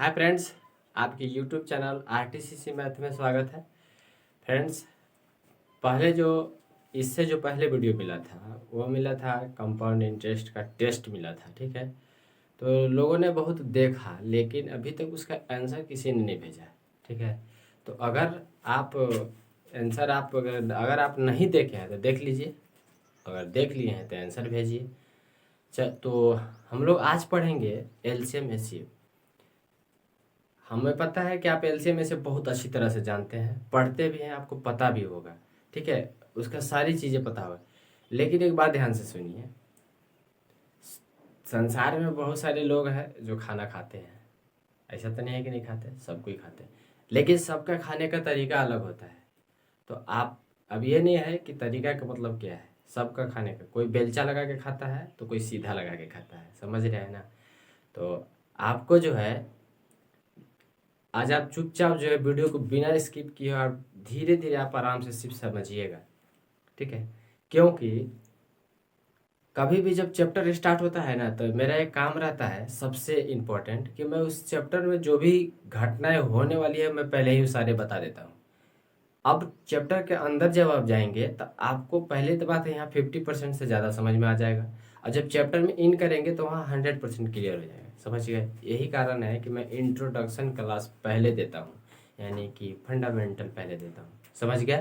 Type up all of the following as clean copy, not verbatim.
Hi friends, आपके YouTube channel आरटीसीसी math में स्वागत है। फ्रेंड्स, पहले जो इससे जो पहले वीडियो मिला था वो मिला था कंपाउंड इंटरेस्ट का टेस्ट मिला था, ठीक है। तो लोगों ने बहुत देखा लेकिन अभी तक उसका आंसर किसी ने नहीं भेजा, ठीक है। तो अगर आप आंसर आप अगर आप नहीं देखे हैं तो देख लीजिए, अगर देख लिए हैं तो आंसर भेजिए। तो हम लोग आज पढ़ेंगे एलसीएम एचसीएफ। हमें पता है कि आप एलसीएम में से बहुत अच्छी तरह से जानते हैं, पढ़ते भी हैं, आपको पता भी होगा, ठीक है। उसका सारी चीज़ें पता होगा। लेकिन एक बात ध्यान से सुनिए, संसार में बहुत सारे लोग हैं जो खाना खाते हैं। ऐसा तो नहीं है कि नहीं खाते, सब कोई खाते हैं, लेकिन सबका खाने का तरीका अलग होता है। तो आप अब ये नहीं है कि तरीका का मतलब क्या है, सबका खाने का, कोई बेलचा लगा के खाता है तो कोई सीधा लगा के खाता है, समझ रहे हैं ना। तो आपको जो है, आज आप चुपचाप जो है वीडियो को बिना स्किप किए और धीरे धीरे आप आराम से सिर्फ समझिएगा, ठीक है। क्योंकि कभी भी जब चैप्टर स्टार्ट होता है ना, तो मेरा एक काम रहता है सबसे इम्पोर्टेंट कि मैं उस चैप्टर में जो भी घटनाएं होने वाली है मैं पहले ही सारे बता देता हूँ। अब चैप्टर के अंदर जब आप जाएंगे तो आपको पहले तो बात है यहाँ 50% से ज़्यादा समझ में आ जाएगा, और जब चैप्टर में इन करेंगे तो वहाँ 100% क्लियर हो जाएगा, समझ गए। यही कारण है कि मैं इंट्रोडक्शन क्लास पहले देता हूँ, यानी कि फंडामेंटल पहले देता हूँ, समझ गया।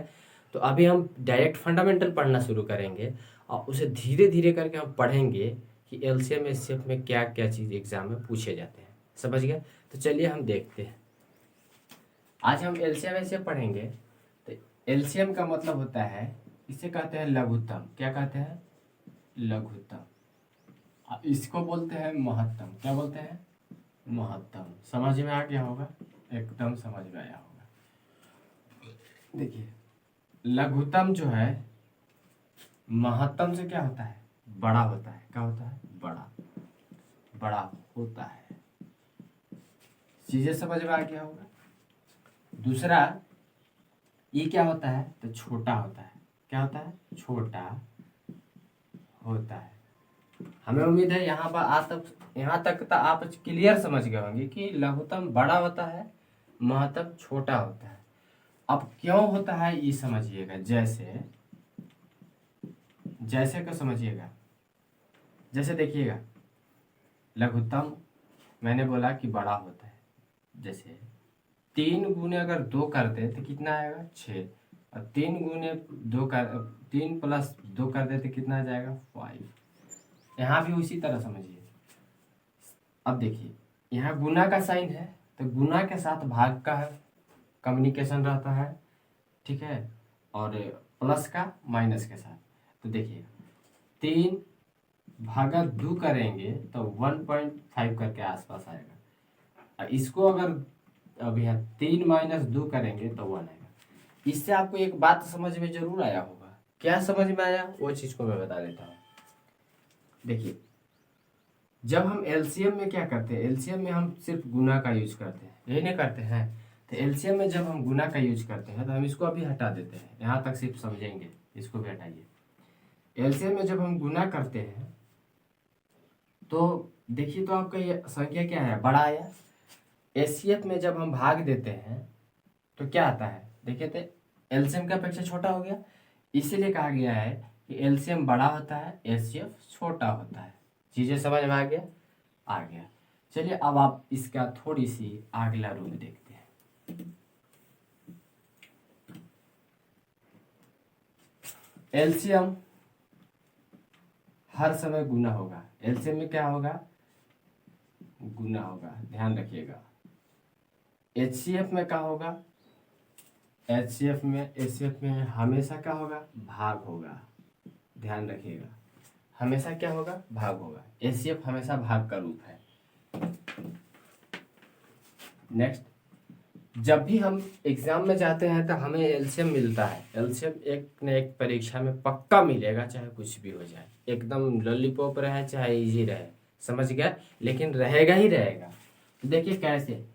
तो अभी हम डायरेक्ट फंडामेंटल पढ़ना शुरू करेंगे और उसे धीरे धीरे करके हम पढ़ेंगे कि एलसीएम एचसीएफ में क्या क्या चीज़ एग्जाम में पूछे जाते हैं, समझ गए। तो चलिए हम देखते हैं। आज हम एलसीएम एचसीएफ पढ़ेंगे। एलसीएम का मतलब होता है, इसे कहते हैं लघुत्तम। क्या कहते हैं? लघुत्तम। इसको बोलते हैं महत्तम। क्या बोलते हैं? महत्तम। समझ में आ गया होगा, एकदम समझ में आया होगा। देखिए, लघुत्तम जो है महत्तम से क्या होता है? बड़ा होता है। क्या होता है? बड़ा बड़ा होता है। चीजें समझ में आ गया होगा। दूसरा, ये क्या होता है? तो छोटा होता है। क्या होता है? छोटा होता है। हमें उम्मीद है यहाँ पर यहाँ तक तो आप क्लियर समझ गए होंगे कि लघुत्तम बड़ा होता है, महत्तम छोटा होता है। अब क्यों होता है ये समझिएगा। जैसे जैसे को समझिएगा। जैसे देखिएगा, लघुत्तम मैंने बोला कि बड़ा होता है। जैसे 3 गुने अगर 2 कर दे तो कितना आएगा? 6। और 3 गुने 2 कर 3 प्लस 2 कर दे तो कितना आ जाएगा? 5। यहाँ भी उसी तरह समझिए। अब देखिए, यहाँ गुना का साइन है तो गुना के साथ भाग का कम्युनिकेशन रहता है, ठीक है, और प्लस का माइनस के साथ। तो देखिए, 3 भागा 2 करेंगे तो 1.5 करके आसपास आएगा। और इसको अगर अब यहाँ 3 माइनस 2 करेंगे तो 1 आएगा। इससे आपको एक बात समझ में जरूर आया होगा। क्या समझ में आया वो चीज़ को मैं बता देता हूँ। देखिए, जब हम एलसीएम में क्या करते हैं, एलसीएम में हम सिर्फ गुना का यूज करते हैं, यही नहीं करते हैं। तो एलसीएम में जब हम गुना का यूज करते हैं तो हम इसको अभी हटा देते हैं, यहाँ तक सिर्फ समझेंगे, इसको भी हटाइए। एलसीएम में जब हम गुना करते हैं तो देखिए, तो आपका ये संख्या क्या है? बड़ा आया। एचसीएफ में जब हम भाग देते हैं तो क्या आता है? देखिए, तो एलसीएम का अपेक्षा छोटा हो गया, इसीलिए कहा गया है कि एलसीएम बड़ा होता है, एचसीएफ छोटा होता है। चीजें समझ में आ गया? आ गया। चलिए अब आप इसका थोड़ी सी अगला रूल देखते हैं। एलसीएम हर समय गुना होगा। एलसीएम में क्या होगा? गुना होगा, ध्यान रखिएगा। एचसीएफ में क्या होगा? एचसीएफ में हमेशा क्या होगा? भाग होगा, ध्यान रखिएगा। हमेशा क्या होगा? भाग होगा। एचसीएफ हमेशा भाग का रूप है। नेक्स्ट, जब भी हम एग्जाम में जाते हैं तो हमें एलसीएम मिलता है। एलसीएम एक न एक परीक्षा में पक्का मिलेगा, चाहे कुछ भी हो जाए, एकदम लॉलीपॉप रहे चाहे इजी रहे, समझ गया, लेकिन रहेगा ही रहेगा। तो देखिए कैसे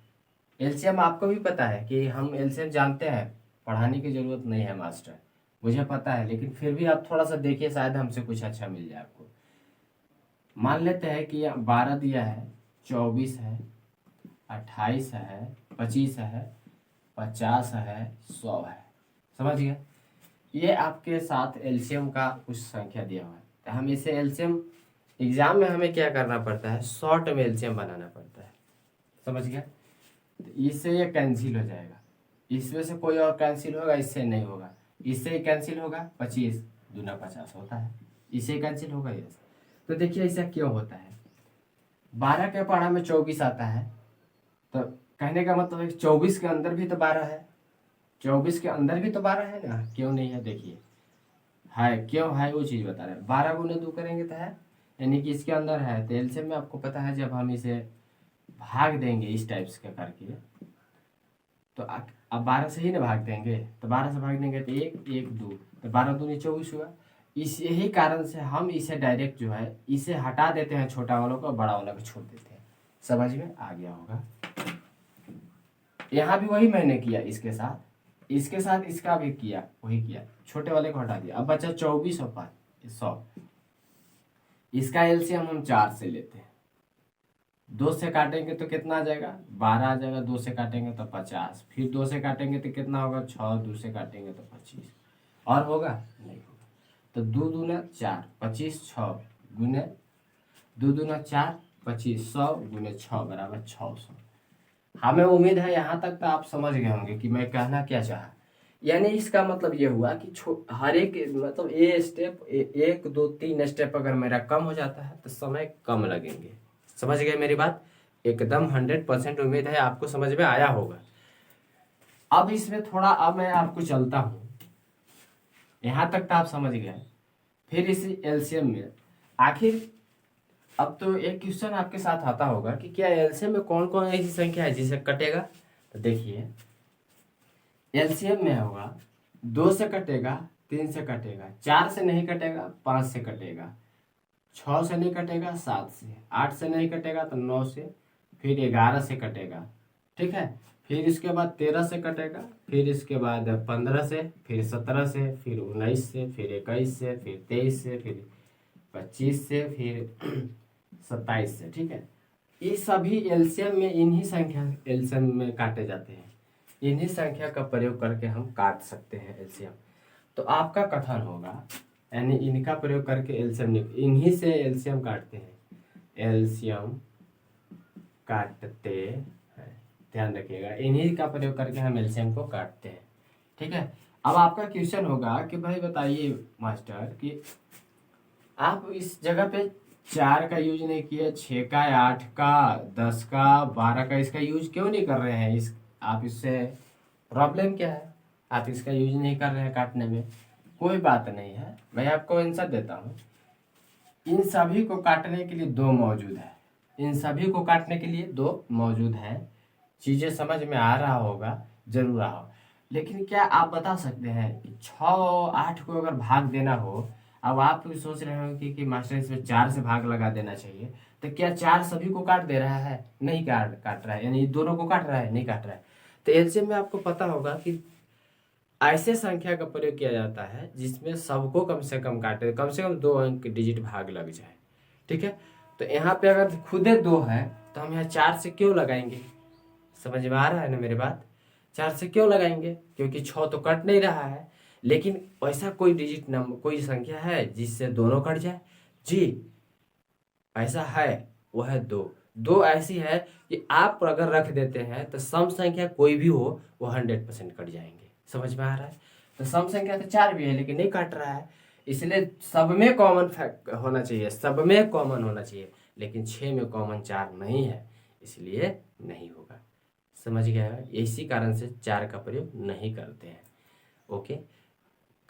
एलसीएम, आपको भी पता है कि हम एलसीएम जानते हैं, पढ़ाने की जरूरत नहीं है मास्टर, मुझे पता है, लेकिन फिर भी आप थोड़ा सा देखिए, शायद हमसे कुछ अच्छा मिल जाए आपको। मान लेते हैं कि 12 दिया है, 24 है, 28 है, 25 है, 50 है, 100 है। समझ गए? ये आपके साथ एलसीएम का कुछ संख्या दिया हुआ है, तो हम इसे एलसीएम एग्जाम में हमें क्या करना पड़ता है, शॉर्ट में एलसीएम बनाना पड़ता है। समझ गए? तो इससे ये कैंसिल हो जाएगा, इसमें से कोई और कैंसिल होगा, इससे नहीं होगा, इससे ही कैंसिल होगा, 25 दूना 50 होता है, इससे कैंसिल होगा ये। तो देखिए ऐसा क्यों होता है, 12 के पढ़ा में 24 आता है, तो कहने का मतलब है 24 के अंदर भी तो 12 है, 24 के अंदर भी तो 12 है ना, क्यों नहीं है, देखिए है, क्यों है वो चीज़ बता रहे हैं। 12 गुने 2 करेंगे तो है, यानी कि इसके अंदर है। तो एलसीएम में आपको पता है, जब हम इसे भाग देंगे इस टाइप्स का करके, तो अब 12 से ही ना भाग देंगे, तो 12 से भाग देंगे तो 1 1 2, तो 12 दूनी 24 हुआ। इस यही कारण से हम इसे डायरेक्ट जो है इसे हटा देते हैं, छोटा वालों को बड़ा वाला को छोड़ देते हैं। समझ में आ गया होगा? यहाँ भी वही मैंने किया, इसके साथ इसका भी किया, वही किया, छोटे वाले को हटा दिया। अब बचा 24 और 5 100। इसका एलसीएम हम 4 से लेते हैं, 2 से काटेंगे तो कितना आ जाएगा, 12 आ जाएगा, 2 से काटेंगे तो 50, फिर 2 से काटेंगे तो कितना होगा 6, 2 से काटेंगे तो 25, और होगा नहीं होगा। तो 2 दूना 4, 25 6 गुने 2 दूना 4, 25 100 गुने 6 बराबर 600। हमें उम्मीद है यहाँ तक तो आप समझ गए होंगे कि मैं कहना क्या चाहा। यानी इसका मतलब ये हुआ कि हर एक मतलब ये स्टेप 1 2 3 स्टेप अगर मेरा कम हो जाता है तो समय कम लगेंगे। समझ गए मेरी बात? एकदम 100% उम्मीद है आपको समझ में आया होगा। अब इसमें थोड़ा, अब मैं आपको चलता हूँ, यहाँ तक तो आप समझ गए। फिर इस एलसीएम में आखिर अब तो एक क्वेश्चन आपके साथ आता होगा कि क्या एलसीएम में कौन कौन ऐसी संख्या है जिसे कटेगा। तो देखिए एलसीएम में होगा 2 से कटेगा, 3 से कटेगा, 4 से नहीं कटेगा, 5 से कटेगा, 6 से नहीं कटेगा, 7 से, 8 से नहीं कटेगा तो 9 से, फिर 11 से कटेगा, ठीक है, फिर इसके बाद 13 से कटेगा, फिर इसके बाद 15 से, फिर 17 से, फिर 19 से, फिर 21 से, फिर 23 से, फिर 25 से, फिर 27 से, ठीक है। ये सभी एलसीएम में इन्हीं संख्या एलसीएम में काटे जाते हैं, इन्हीं संख्या का प्रयोग करके हम काट सकते हैं एलसीएम। तो आपका कथन होगा, यानी इनका प्रयोग करके एलसीएम, इन्हीं से एलसीएम काटते हैं, एलसीएम काटते हैं, ध्यान रखिएगा, इन्हीं का प्रयोग करके हम एलसीएम को काटते हैं, ठीक है। अब आपका क्वेश्चन होगा कि भाई बताइए मास्टर कि आप इस जगह पे 4 का यूज नहीं किए, 6 का, 8 का, 10 का, 12 का इसका यूज क्यों नहीं कर रहे हैं, इस आप इससे प्रॉब्लम क्या है, आप इसका यूज नहीं कर रहे हैं काटने में। कोई बात नहीं है, मैं आपको आंसर देता हूँ। इन सभी को काटने के लिए 2 मौजूद है, इन सभी को काटने के लिए 2 मौजूद है। चीज़ें समझ में आ रहा होगा, जरूर आ हो। लेकिन क्या आप बता सकते हैं कि 6 और 8 को अगर भाग देना हो, अब आप सोच रहे हो कि मास्टर इसमें 4 से भाग लगा देना चाहिए, तो क्या 4 सभी को काट दे रहा है, नहीं काट काट रहा है, यानी दोनों को काट रहा है, नहीं काट रहा है। तो एलसीएम में आपको पता होगा कि ऐसे संख्या का प्रयोग किया जाता है जिसमें सबको कम से कम काटे, कम से कम 2 अंक डिजिट भाग लग जाए, ठीक है। तो यहाँ पे अगर खुदे 2 है तो हम यहाँ 4 से क्यों लगाएंगे, समझ में आ रहा है ना मेरी बात? 4 से क्यों लगाएंगे, क्योंकि 6 तो कट नहीं रहा है। लेकिन ऐसा कोई डिजिट नंबर, कोई संख्या है जिससे दोनों कट जाए? जी ऐसा है, वो है 2। 2 ऐसी है कि आप अगर रख देते हैं तो सम संख्या कोई भी हो वो 100% कट जाएंगे। समझ में आ रहा है? तो सम संख्या तो 4 भी है लेकिन नहीं काट रहा है, इसलिए सब में कॉमन होना चाहिए, सब में कॉमन होना चाहिए, लेकिन 6 में कॉमन 4 नहीं है, इसलिए नहीं होगा। समझ गया है? इसी कारण से 4 का प्रयोग नहीं करते हैं। ओके,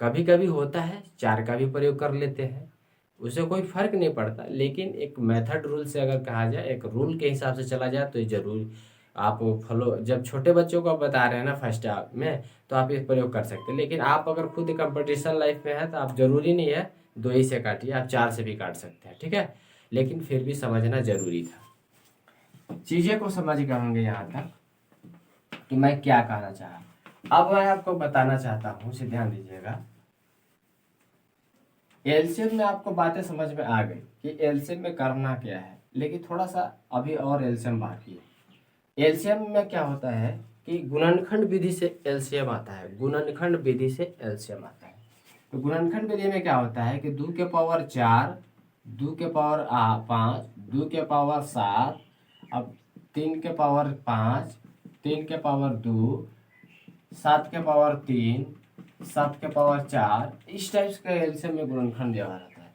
कभी कभी होता है 4 का भी प्रयोग कर लेते हैं, उससे कोई फर्क नहीं पड़ता, लेकिन एक मेथड रूल से अगर कहा जाए, एक रूल के हिसाब से चला जाए तो ये जरूर आप फॉलो, जब छोटे बच्चों को आप बता रहे हैं ना फर्स्ट में, तो आप इस प्रयोग कर सकते हैं। लेकिन आप अगर खुद कंपटीशन लाइफ में है तो आप जरूरी नहीं है 2 ही से काटिए, आप 4 से भी काट सकते हैं, ठीक है। लेकिन फिर भी समझना जरूरी था, चीजें को समझ गए होंगे यहाँ तक कि मैं क्या कहना चाहा। अब मैं आपको बताना चाहता हूँ, उसे ध्यान दीजिएगा। एलसीएम में आपको बातें समझ में आ गई कि एलसीएम में करना क्या है, लेकिन थोड़ा सा अभी और एलसीएम बाकी है। एलसीएम में क्या होता है कि गुणनखंड विधि से एलसीएम आता है, गुणनखंड विधि से एलसीएम आता है। तो गुणनखंड विधि में क्या होता है कि 2 के पावर 4, 2 के पावर 5, 2 के पावर 7, अब 3 के पावर 5, 3 के पावर 2, 7 के पावर 3, 7 के पावर 4, इस टाइप का एलसीएम में गुणनखंड व्यवहार आता है।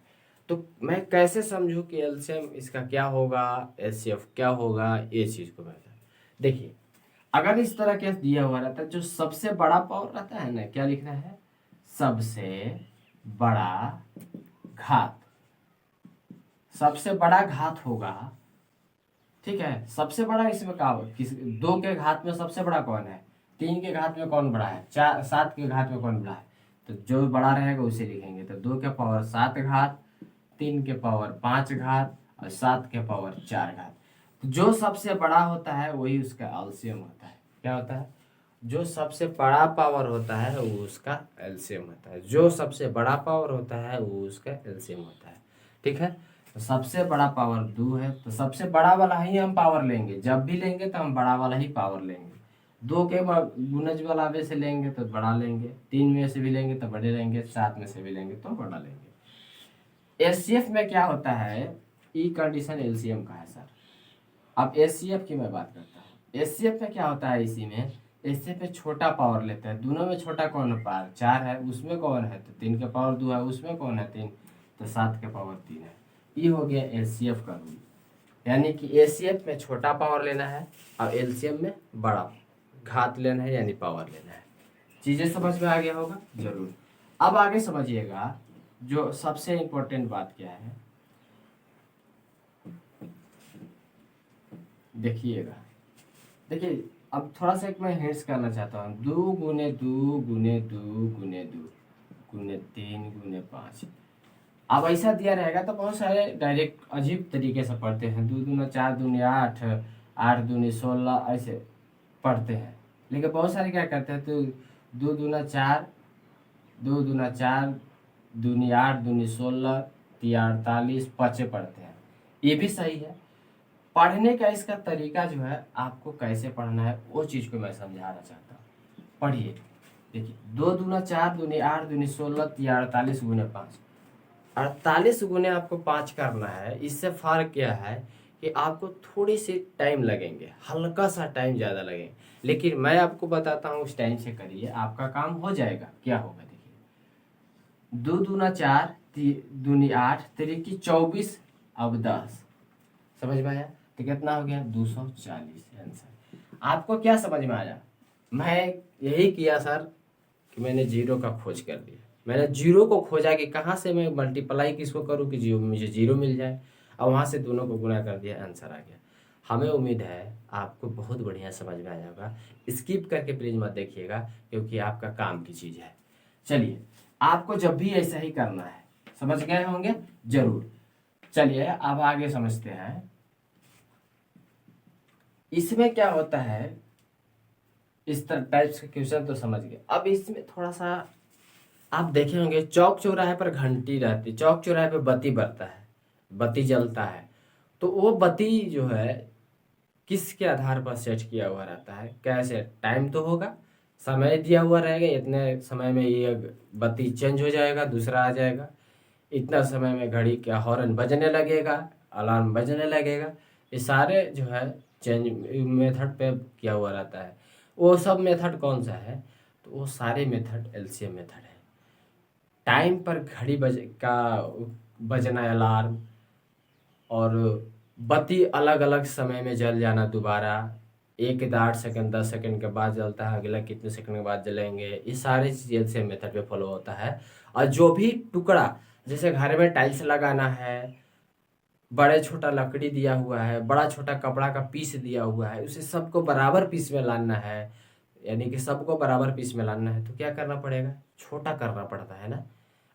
तो मैं कैसे समझूं कि एलसीएम इसका क्या होगा, एचसीएफ क्या होगा, ये चीज को मैं देखिए, अगर इस तरह के दिया हुआ रहता है, जो सबसे बड़ा पावर रहता है ना, क्या लिखना है, सबसे बड़ा घात, सबसे बड़ा घात होगा, ठीक है। सबसे बड़ा इसमें क्या होगा, किस 2 के घात में सबसे बड़ा कौन है, 3 के घात में कौन बड़ा है, 4 7 के घात में कौन बड़ा है, तो जो बड़ा रहेगा उसे लिखेंगे। तो 2 के पावर 7 घात, 3 के पावर 5 घात और 7 के पावर 4 घात। तो जो सबसे बड़ा होता है वही उसका एलसीएम होता है। क्या होता है, जो सबसे बड़ा पावर होता है वो उसका एलसीएम होता है, जो सबसे बड़ा पावर होता है वो उसका एलसीएम होता है, ठीक है। तो सबसे बड़ा पावर 2 है, तो सबसे बड़ा वाला ही हम पावर लेंगे, जब भी लेंगे तो हम बड़ा वाला ही पावर लेंगे। 2 के गुणज वाला में से लेंगे तो बड़ा लेंगे, 3 में से भी लेंगे तो बड़े लेंगे, 7 में से भी लेंगे तो बड़ा लेंगे। एचसीएफ में क्या होता है, ई कंडीशन एलसीएम का है सर। अब एचसीएफ की मैं बात करता हूँ। एचसीएफ में क्या होता है, इसी में एचसीएफ में छोटा पावर लेता है। दोनों में छोटा कौन है, पावर 4 है, उसमें कौन है, तो 3 के पावर 2 है, उसमें कौन है 3, तो 7 के पावर 3 है। ये हो गया एचसीएफ का रूल, यानी कि एचसीएफ में छोटा पावर लेना है और एलसीएम में बड़ा घात लेना है, यानी पावर लेना है। चीजें समझ में आ गया होगा जरूर। अब आगे समझिएगा, जो सबसे इंपॉर्टेंट बात क्या है, देखिएगा। देखिए, अब थोड़ा सा एक मैं हिंट्स करना चाहता हूँ। 2 गुने 2 गुने 2 गुने 2 गुने 3 गुने 5। अब ऐसा दिया रहेगा तो बहुत सारे डायरेक्ट अजीब तरीके से पढ़ते हैं, 2 दूना 4 दूनी 8, 8 दूनी 16, ऐसे पढ़ते हैं। लेकिन बहुत सारे क्या करते हैं, तो 2 दूना 4, 2 दूना 4, दूनी 8, दूनी 16, 3 48, 5 पढ़ते हैं। ये भी सही है। पढ़ने का इसका तरीका जो है, आपको कैसे पढ़ना है वो चीज़ को मैं समझाना चाहता हूँ। पढ़िए, देखिए, 2 दूना 4, दूनी 8, दूनी 16, 3 48 गुने 5। 48 गुने आपको 5 करना है। इससे फर्क क्या है कि आपको थोड़ी सी टाइम लगेंगे, हल्का सा टाइम ज़्यादा लगेंगे, लेकिन मैं आपको बताता हूँ उस टाइम से करिए, आपका काम हो जाएगा। क्या होगा, देखिए, 2 दूना 4, दूनी 8, 3 की 24, अब 10, समझ में आया, तो कितना हो गया 240 आंसर। आपको क्या समझ में आया, मैं यही किया सर कि मैंने जीरो का खोज कर दिया। मैंने जीरो को खोजा कि कहाँ से मैं मल्टीप्लाई किसको करूँ कि जीरो मुझे जीरो मिल जाए, और वहाँ से दोनों को गुना कर दिया, आंसर आ गया। हमें उम्मीद है आपको बहुत बढ़िया समझ में आया होगा। स्किप करके प्लीज मत देखिएगा, क्योंकि आपका काम की चीज़ है। चलिए, आपको जब भी ऐसा ही करना है, समझ गए होंगे जरूर। चलिए अब आगे समझते हैं। इसमें क्या होता है, इस तरह टाइप्स के क्वेश्चन तो समझ गए। अब इसमें थोड़ा सा आप देखे होंगे, चौक चौराहे पर घंटी रहती, चौक चौराहे पर बत्ती बरता है, बत्ती जलता है, तो वो बत्ती जो है किसके आधार पर सेट किया हुआ रहता है, कैसे, टाइम तो होगा, समय दिया हुआ रहेगा, इतने समय में ये बत्ती चेंज हो जाएगा, दूसरा आ जाएगा, इतना समय में घड़ी का हॉर्न बजने लगेगा, अलार्म बजने लगेगा। ये सारे जो है चेंज मेथड पे किया हुआ रहता है। वो सब मेथड कौन सा है, तो वो सारे मेथड एलसीएम मेथड है। टाइम पर घड़ी का बजना, अलार्म, और बत्ती अलग अलग समय में जल जाना दोबारा, 8 सेकंड 10 सेकंड के बाद जलता है, अगला कितने सेकंड के बाद जलेंगे, ये सारे चीज़ एलसीएम मेथड पे फॉलो होता है। और जो भी टुकड़ा, जैसे घर में टाइल्स लगाना है, बड़े छोटा लकड़ी दिया हुआ है, बड़ा छोटा कपड़ा का पीस दिया हुआ है, उसे सबको बराबर पीस में लाना है, यानी कि सबको बराबर पीस में लाना है, तो क्या करना पड़ेगा, छोटा करना पड़ता है ना।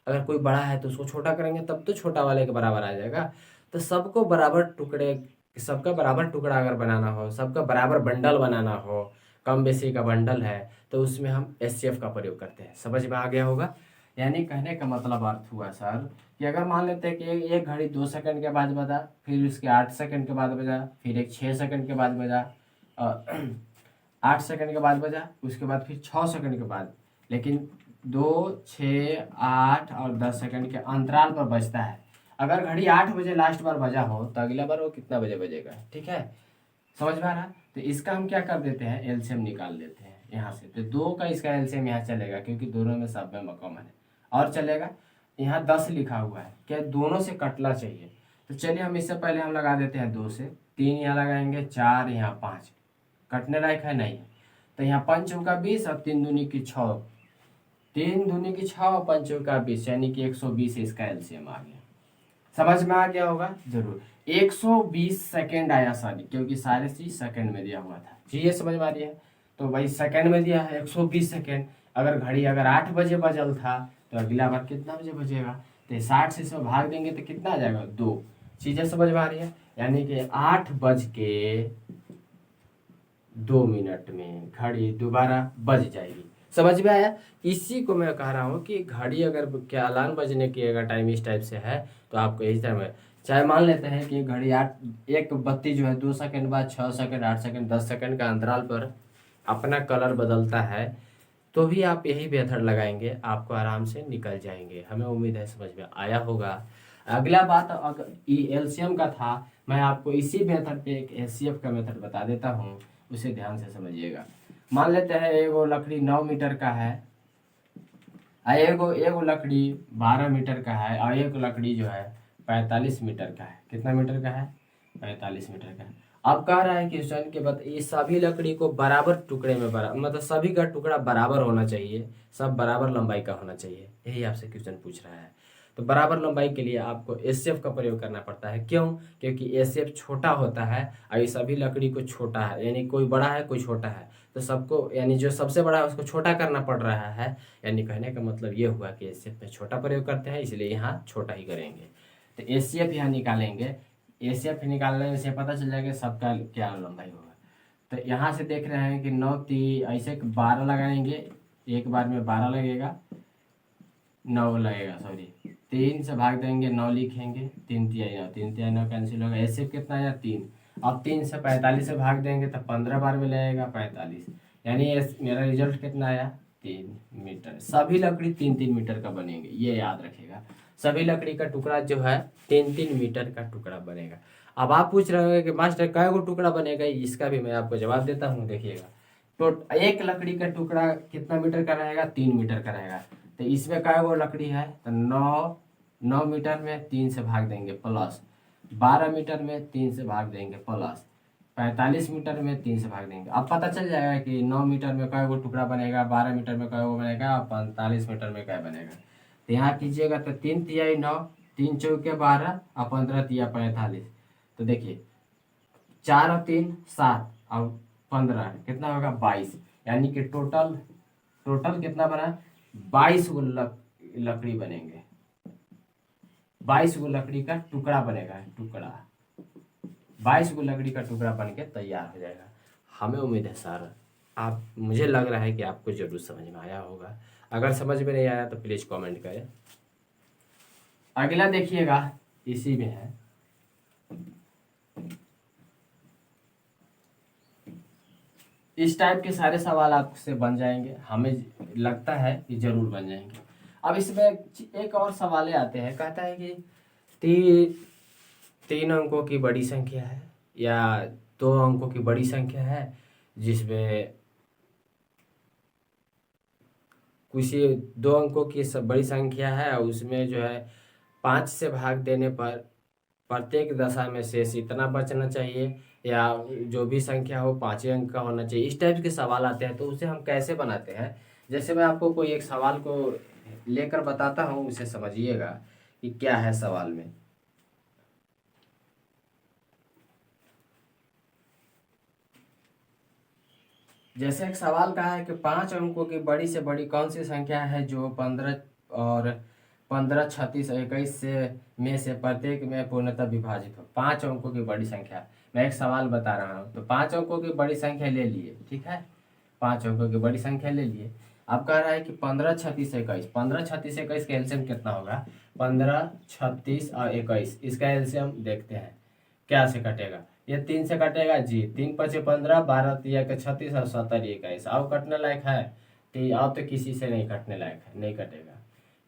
अगर कोई बड़ा है तो उसको छोटा करेंगे तब तो छोटा वाले के बराबर आ जाएगा। तो सबको बराबर टुकड़े, सबका बराबर टुकड़ा अगर बनाना हो, सबका बराबर बंडल बनाना हो, कम बेसी का बंडल है, तो उसमें हम एचसीएफ का प्रयोग करते हैं। समझ में आ गया होगा। यानी कहने का मतलब अर्थ हुआ सर कि अगर मान लेते हैं कि एक घड़ी 2 सेकंड के बाद बजा, फिर उसके 8 सेकंड के बाद बजा, फिर एक 6 सेकंड के बाद बजा, 8 सेकंड के बाद बजा, उसके बाद फिर 6 सेकंड के बाद, लेकिन 2, 6, 8 और 10 सेकंड के अंतराल पर बजता है। अगर घड़ी 8 बजे लास्ट बार बजा हो तो अगला बार वो कितना बजे बजेगा, ठीक है, समझ में आ रहा। तो इसका हम क्या कर देते हैं, एलसीएम निकाल देते हैं यहाँ से। तो 2 का इसका एलसीएम यहाँ चलेगा क्योंकि दोनों में सब में कॉमन है, और चलेगा यहाँ 10 लिखा हुआ है, क्या दोनों से कटना चाहिए। तो चलिए हम इससे पहले हम लगा देते हैं 2 से, 3 यहाँ लगाएंगे, 4 यहाँ 5, कटने लायक है नहीं है। तो यहाँ 5 चौका 20 और 3 दूनी की 6, 3 दूनी की 6 और 5 चौका 20, यानी कि 120 इसका एलसीएम आ गया। समझ में आ गया होगा जरूर। 120 सेकेंड आया सॉरी, क्योंकि सारे चीज सेकंड में दिया हुआ था जी, ये समझ में आ रही है। तो भाई सेकंड में दिया है 120 सेकेंड। अगर घड़ी अगर 8 बजे बजल था तो अगला बार कितना बजे बजेगा, तो 60 से इसमें भाग देंगे तो कितना आ जाएगा, 2। चीजें समझ में आ रही है, यानी कि 8:02 में घड़ी दोबारा बज जाएगी। समझ में आया। इसी को मैं कह रहा हूँ कि घड़ी अगर क्या अलार्म बजने की अगर टाइम इस टाइप से है तो आपको इस टाइम है। चाहे मान लेते हैं कि घड़ी 8, एक बत्ती जो है 2 सेकंड बाद 6 सेकंड, 8 सेकंड, 10 सेकंड का अंतराल पर अपना कलर बदलता है, तो भी आप यही मेथड लगाएंगे, आपको आराम से निकल जाएंगे। हमें उम्मीद है समझ में आया होगा। अगला बात अगर एलसीएम का था, मैं आपको इसी मेथड पे एक एचसीएफ का मेथड बता देता हूँ, उसे ध्यान से समझिएगा। मान लेते हैं एगो लकड़ी 9 मीटर का है, एगो लकड़ी 12 मीटर का है, और एक लकड़ी जो है 45 मीटर का है। कितना मीटर का है, 45 मीटर का है। अब कह रहा है क्वेश्चन के बाद ये सभी लकड़ी को बराबर टुकड़े में मतलब सभी का टुकड़ा बराबर होना चाहिए, सब बराबर लंबाई का होना चाहिए, यही आपसे क्वेश्चन पूछ रहा है। तो बराबर लंबाई के लिए आपको एसएफ का प्रयोग करना पड़ता है। क्यों, क्योंकि एसएफ छोटा होता है और ये सभी लकड़ी को छोटा है, यानी कोई बड़ा है कोई छोटा है, तो सबको यानी जो सबसे बड़ा है उसको छोटा करना पड़ रहा है। यानी कहने का मतलब ये हुआ कि एसएफ में छोटा प्रयोग करते हैं, इसलिए यहाँ छोटा ही करेंगे। तो एसएफ यहाँ निकालेंगे, एसएफ निकालने से पता चल जाएगा सबका क्या लंबाई होगा। तो यहाँ से देख रहे हैं कि 9 ऐसे 12 लगाएंगे, एक बार में 12 लगेगा, 9 लगेगा सॉरी, 3 से भाग देंगे, 9 लिखेंगे, 3 तिहाई 9, 3 तिहाई 9 कैंसिल होगा, एसएफ कितना आया 3। अब 3 से 45 से भाग देंगे तो 15 बार में लगेगा 45, यानी मेरा रिजल्ट कितना आया 3 मीटर। सभी लकड़ी 3-3 मीटर का बनेंगे, ये याद रखेगा। सभी लकड़ी का टुकड़ा जो है 3-3 मीटर का टुकड़ा बनेगा। अब आप पूछ रहे होंगे कि मास्टर कै गो टुकड़ा बनेगा, इसका भी मैं आपको जवाब देता हूँ, देखिएगा। तो एक लकड़ी का टुकड़ा कितना मीटर का रहेगा, 3 मीटर का रहेगा। तो इसमें कै गो लकड़ी है, तो 9 मीटर में 3 से भाग देंगे प्लस, 12 मीटर में 3 से भाग देंगे प्लस, 45 मीटर में 3 से भाग देंगे। अब पता चल जाएगा कि 9 मीटर में कै गो टुकड़ा बनेगा, 12 मीटर में कै गो बनेगा, और 45 मीटर में क्या बनेगा। तो यहाँ कीजिएगा तो 3 तिहाई 9, 3 चौके 12 और 15 तिया 45। तो देखिए 4 और 3 7 और 15 कितना होगा 22, यानी कि टोटल कितना बना, 22 गो लकड़ी बनेंगे, 22 गो लकड़ी का टुकड़ा बनेगा, टुकड़ा 22 गो लकड़ी का टुकड़ा बन के तैयार हो जाएगा। हमें उम्मीद है सर आप, मुझे लग रहा है कि आपको जरूर समझ में आया होगा। अगर समझ में नहीं आया तो प्लीज़ कमेंट करें। अगला देखिएगा, इसी में है, इस टाइप के सारे सवाल आपसे बन जाएंगे, हमें लगता है कि जरूर बन जाएंगे। अब इसमें एक और सवाल आते हैं, कहता है कि 3 अंकों की बड़ी संख्या है या 2 अंकों की बड़ी संख्या है, जिसमें किसी 2 अंकों की बड़ी संख्या है और उसमें जो है 5 से भाग देने पर प्रत्येक दशा में शेष इतना बचना चाहिए, या जो भी संख्या हो 5 अंक का होना चाहिए। इस टाइप के सवाल आते हैं, तो उसे हम कैसे बनाते हैं, जैसे मैं आपको कोई एक सवाल को लेकर बताता हूँ, उसे समझिएगा कि क्या है सवाल में। जैसे एक सवाल कहा है कि 5 अंकों की बड़ी से बड़ी कौन सी संख्या है जो 15 और 15, 36 और 21 में से प्रत्येक में पूर्णतः विभाजित हो। 5 अंकों की बड़ी संख्या, मैं एक सवाल बता रहा हूँ। तो 5 अंकों की बड़ी संख्या ले लिए, ठीक है, 5 अंकों की बड़ी संख्या ले लिए। अब कह रहा है कि 15, 36, 21, 15, 36, 21 का एलसीएम कितना होगा, 15, 36 और 21, इसका एलसीएम देखते हैं क्या से कटेगा। ये 3 से कटेगा जी, 3×5 = 15, 12×3 = 36 और 70×1 = 21। अब कटने लायक है तो अब तो किसी से नहीं कटने लायक है, नहीं कटेगा,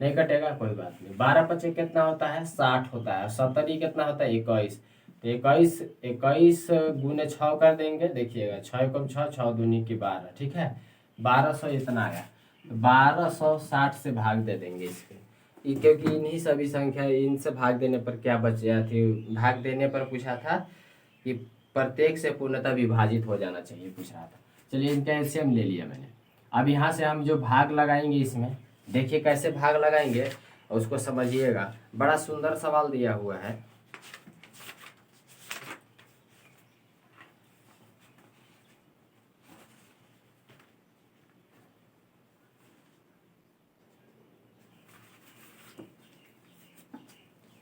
नहीं कटेगा, कोई बात नहीं। 12×5 कितना होता है? 60 होता है। 70 कितना होता है? 21। तो 21 21 × 6 कर देंगे, देखिएगा 6 × 6 6 दूनी की 12, ठीक है, 1200 इतना आया। तो 1260 से भाग दे देंगे इसके, क्योंकि इन्हीं सभी संख्या इनसे भाग देने पर क्या बचा थी, भाग देने पर पूछा था कि प्रत्येक से पूर्णतः विभाजित हो जाना चाहिए, पूछ रहा था। चलिए इनका एलसीएम ले लिया मैंने। अब यहाँ से हम जो भाग लगाएंगे इसमें, देखिए कैसे भाग लगाएंगे और उसको समझिएगा। बड़ा सुंदर सवाल दिया हुआ है।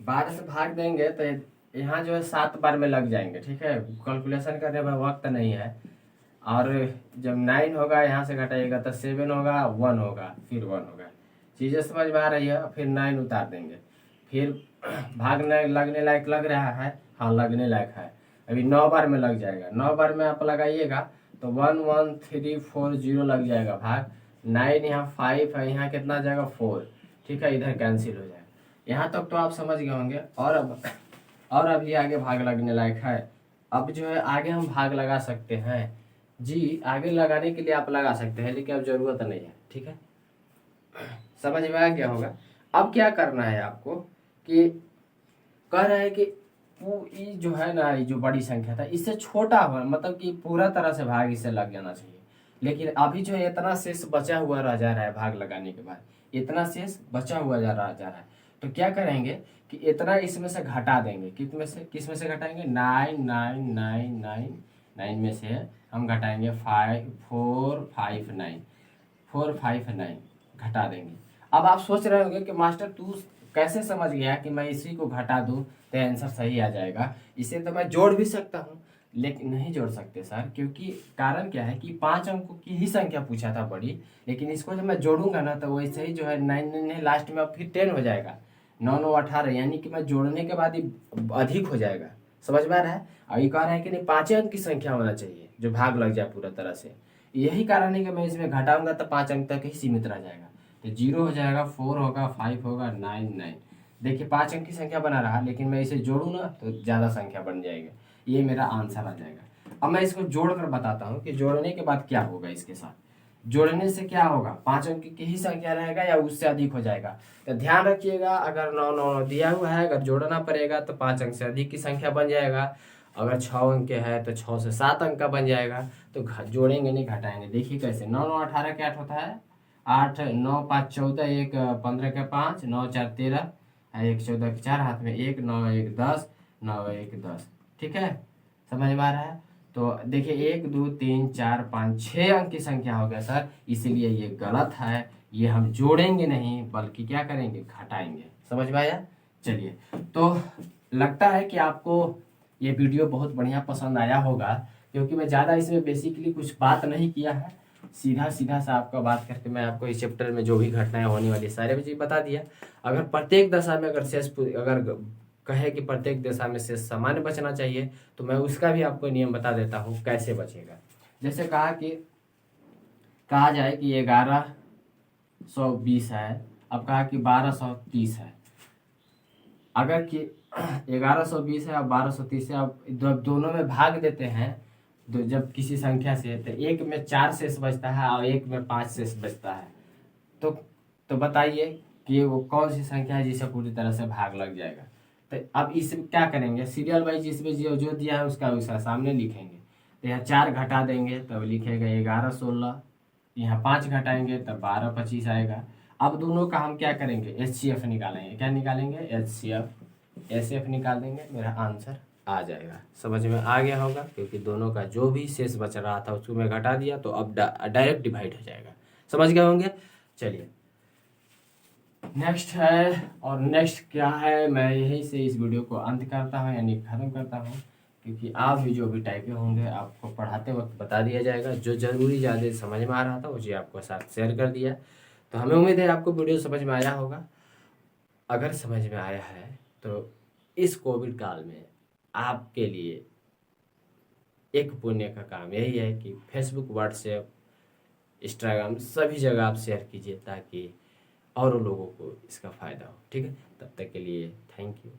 बारह से भाग देंगे तो यहाँ जो है 7 बार में लग जाएंगे, ठीक है, कैलकुलेशन करने में वक्त नहीं है। और जब 9 होगा यहाँ से घटाइएगा तो 7 होगा, 1 होगा, फिर 1 होगा। चीज़ें समझ में आ रही है? फिर 9 उतार देंगे, फिर भागने लगने लायक लग रहा है, हाँ लगने लायक है। अभी 9 बार में लग जाएगा, 9 बार में आप लगाइएगा तो 1 1 3 4 0 लग जाएगा भाग। 9 यहाँ 5 है, यहाँ कितना जाएगा? 4, ठीक है, इधर कैंसिल हो जाएगा। यहाँ तक तो आप समझ गए होंगे। और अभी आगे भाग लगने लायक है। अब जो है आगे हम भाग लगा सकते हैं जी, आगे लगाने के लिए आप लगा सकते हैं, लेकिन अब जरूरत नहीं है, ठीक है, समझ में आ गया होगा। अब क्या करना है आपको कि कह रहा है कि वो ये जो है ना, ये जो बड़ी संख्या था इससे छोटा हो, मतलब कि पूरा तरह से भाग इससे लग जाना चाहिए। लेकिन अभी जो है इतना शेष बचा हुआ रह जा रहा है, भाग लगाने के बाद इतना शेष बचा हुआ जा रहा है। तो क्या करेंगे कि इतना इसमें से घटा देंगे। किस में से घटाएंगे? 9 9 9 9 9 में से हम घटाएंगे 5 4 5 9 4 5 9 घटा देंगे। अब आप सोच रहे होंगे कि मास्टर तू कैसे समझ गया कि मैं इसी को घटा दूं तो आंसर सही आ जाएगा? इसे तो मैं जोड़ भी सकता हूं, लेकिन नहीं जोड़ सकते सर, क्योंकि कारण क्या है कि 5 अंकों की ही संख्या पूछा था बड़ी, लेकिन इसको जब मैं जोड़ूंगा ना तो वैसे ही जो है 9 लास्ट में अब फिर 10 हो जाएगा, 9 9 18, यानी कि मैं जोड़ने के बाद ही अधिक हो जाएगा। समझ में आ रहा है? और ये कह रहा है कि नहीं 5 अंक की संख्या होना चाहिए जो भाग लग जाए पूरा तरह से। यही कारण है कि मैं इसमें घटाऊंगा तो 5 अंक तक ही सीमित रह जाएगा। तो 0 हो जाएगा, 4 होगा, 5 होगा, 9 9। देखिए 5 अंक की संख्या बना रहा, लेकिन मैं इसे जोड़ूँ ना तो ज़्यादा संख्या बन जाएगी। ये मेरा आंसर आ जाएगा। अब मैं इसको जोड़कर बताता हूँ कि जोड़ने के बाद क्या होगा। इसके साथ जोड़ने से क्या होगा? 5 अंक की ही संख्या रहेगा या उससे अधिक हो जाएगा? तो ध्यान रखिएगा, अगर 9 9 दिया हुआ है, अगर जोड़ना पड़ेगा तो 5 अंक से अधिक की संख्या बन जाएगा। अगर 6 अंक के है तो 6 से 7 अंक का बन जाएगा। तो जोड़ेंगे नहीं घटाएंगे। देखिए कैसे, 9 9 18 के 8 होता है, 8 9 5 14, 1 15 के 5, 9 4 13, 1 14 के 4, हाथ में 1, 9 1 10, 9 1 10, ठीक है, समझ में आ रहा है? तो देखिए 1 2 3 4 5 6 अंक की संख्या हो गया सर, इसीलिए ये गलत है। ये हम जोड़ेंगे नहीं बल्कि क्या करेंगे? घटाएंगे। समझ में आया? चलिए, तो लगता है कि आपको ये वीडियो बहुत बढ़िया पसंद आया होगा, क्योंकि मैं ज़्यादा इसमें बेसिकली कुछ बात नहीं किया है, सीधा सीधा सा आपका बात करके मैं आपको इस चैप्टर में जो भी घटनाएं होने वाली सारे चीज़ बता दिया। अगर प्रत्येक दशा में अगर शेष अगर कहे कि प्रत्येक दशा में शेष सामान्य बचना चाहिए तो मैं उसका भी आपको नियम बता देता हूँ कैसे बचेगा। जैसे कहा जाए कि 1120 है, अब कहा कि 1230 है। अगर कि 1120 है और 1230 है, अब दोनों में भाग देते हैं जब किसी संख्या से, तो एक में 4 शेष बचता है और एक में 5 शेष बचता है। तो बताइए कि वो कौन सी संख्या है जिसे पूरी तरह से भाग लग जाएगा? तो अब इस क्या करेंगे? सीरियल वाइज इसमें जो दिया है उसका सामने लिखेंगे। तो यहाँ 4 घटा देंगे तब लिखेगा 11 16, यहाँ 5 घटाएंगे तब 12 25 आएगा। अब दोनों का हम क्या करेंगे? HCF निकालेंगे। क्या निकालेंगे? HCF निकाल देंगे, मेरा आंसर आ जाएगा। समझ में आ गया होगा, क्योंकि दोनों का जो भी शेष बच रहा था उसको मैं घटा दिया तो अब डायरेक्ट डिवाइड हो जाएगा। समझ गए होंगे? चलिए नेक्स्ट है, और नेक्स्ट क्या है मैं यहीं से इस वीडियो को अंत करता हूँ, यानी ख़त्म करता हूँ, क्योंकि आप भी जो भी टाइपे होंगे आपको पढ़ाते वक्त बता दिया जाएगा। जो ज़रूरी ज़्यादा समझ में आ रहा था वो जी आपको साथ शेयर कर दिया। तो हमें उम्मीद है आपको वीडियो समझ में आया होगा। अगर समझ में आया है तो इस कोविड काल में आपके लिए एक पुण्य का काम यही है कि फेसबुक, व्हाट्सएप, इंस्टाग्राम सभी जगह आप शेयर कीजिए ताकि और लोगों को इसका फ़ायदा हो। ठीक है, तब तक के लिए थैंक यू।